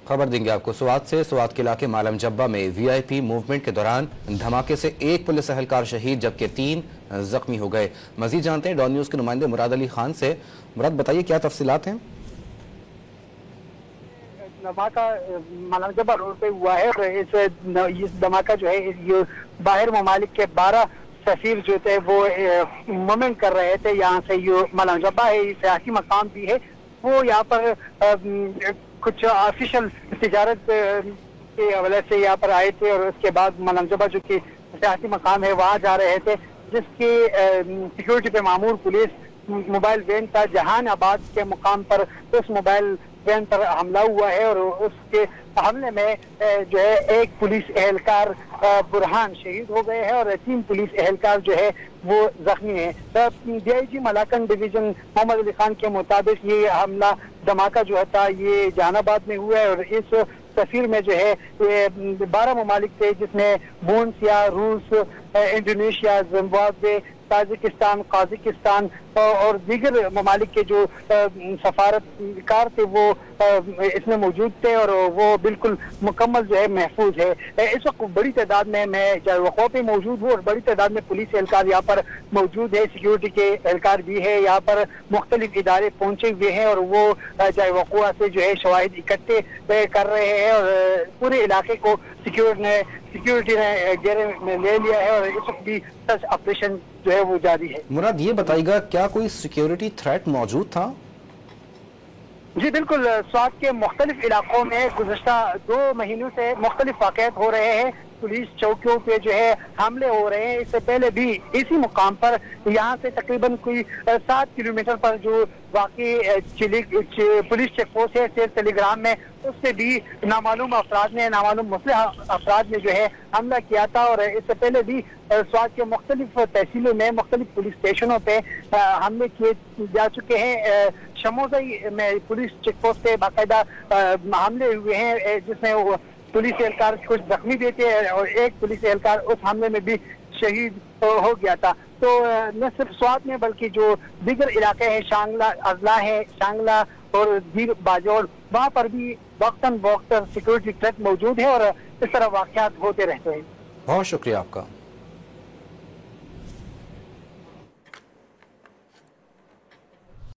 खबर देंगे आपको स्वात से। स्वात के इलाके मालम जब्बा में वीआईपी मूवमेंट के दौरान धमाके से एक पुलिस एहलकार शहीद जबकि 3 जख्मी हो गए। मजीद जानते हैं डॉन न्यूज के नुमाइंदे मुराद अली खान से। मुराद, बताइए क्या तफसीलात हैं? धमाका मालम जब्बा रोड पे हुआ है और इस धमाका जो है ये बाहर ममालिक के 12 सफीर जो थे वो मूवमेंट कर रहे थे। यहाँ से ये मालम जब्बा है, सियासी मकाम भी है। वो यहाँ पर कुछ ऑफिशियल तिजारत के हवाले से यहाँ पर आए थे और उसके बाद मालम जब्बा जो कि सियासी मकाम है वहाँ जा रहे थे, जिसकी सिक्योरिटी पे मामूर पुलिस मोबाइल वैन था। जहानाबाद के मुकाम पर उस मोबाइल वैन पर हमला हुआ है और उसके हमले में जो है एक पुलिस एहलकार बुरहान शहीद हो गए हैं और 3 पुलिस एहलकार जो है वो जख्मी है। डीआईजी मलाकन डिवीजन मोहम्मद अली खान के मुताबिक ये हमला धमाका जो था ये जहानाबाद में हुआ है और इस तस्वीर में जो है 12 ममालिक थे, जिसमें बूनसिया, रूस, इंडोनेशिया, जिम्बाब्वे, ताजिकिस्तान, काजिकिस्तान और दीगर ममालिक के जो सफारतकार थे वो इसमें मौजूद थे और वो बिल्कुल मुकम्मल जो है महफूज है। इस वक्त बड़ी तादाद में मैं जायवक़ा पे मौजूद हूँ और बड़ी तादाद में पुलिस एहलकार यहाँ पर मौजूद है, सिक्योरिटी के एहलकार भी है। यहाँ पर मुख्तलिफ इदारे पहुंचे हुए हैं और वो जायवक़ा से जो है शवाहिद इकट्ठे कर रहे हैं और पूरे इलाके को सिक्योरिटी ने घेरे में ले लिया है और इस वक्त भी सर्च ऑपरेशन जो है वो जारी है। मुराद, ये बताइएगा क्या कोई सिक्योरिटी थ्रेट मौजूद था? जी बिल्कुल, स्वात के मुख्तलिफ इलाकों में गुज़श्ता 2 महीनों से मुख्तलिफ वाक़यात हो रहे हैं। पुलिस चौकियों पे जो है हमले हो रहे हैं। इससे पहले भी इसी मुकाम पर यहाँ से तकरीबन कोई 7 किलोमीटर पर जो वाकई पुलिस चेक पोस्ट है शेर टेलीग्राम में, उससे भी नामालूम मुस्लिह अफराद ने जो है हमला किया था और इससे पहले भी स्वात के मुख्तलिफ तहसीलों में मुख्तलिफ पुलिस स्टेशनों पे हमले किए जा चुके हैं। शमोज़ई में पुलिस चेक पोस्ट पे बाकायदा हमले हुए हैं, जिसमें पुलिस एहलकार कुछ जख्मी भी थे और एक पुलिस एहलकार उस हमले में भी शहीद हो गया था। तो न सिर्फ स्वात में बल्कि जो दीगर इलाके हैं, शांगला, अजला है, शांगला और दीर बाजौल, वहाँ पर भी वक्तन वक्त सिक्योरिटी थ्रेट मौजूद है और इस तरह वाक़यात होते रहते हैं। बहुत शुक्रिया आपका।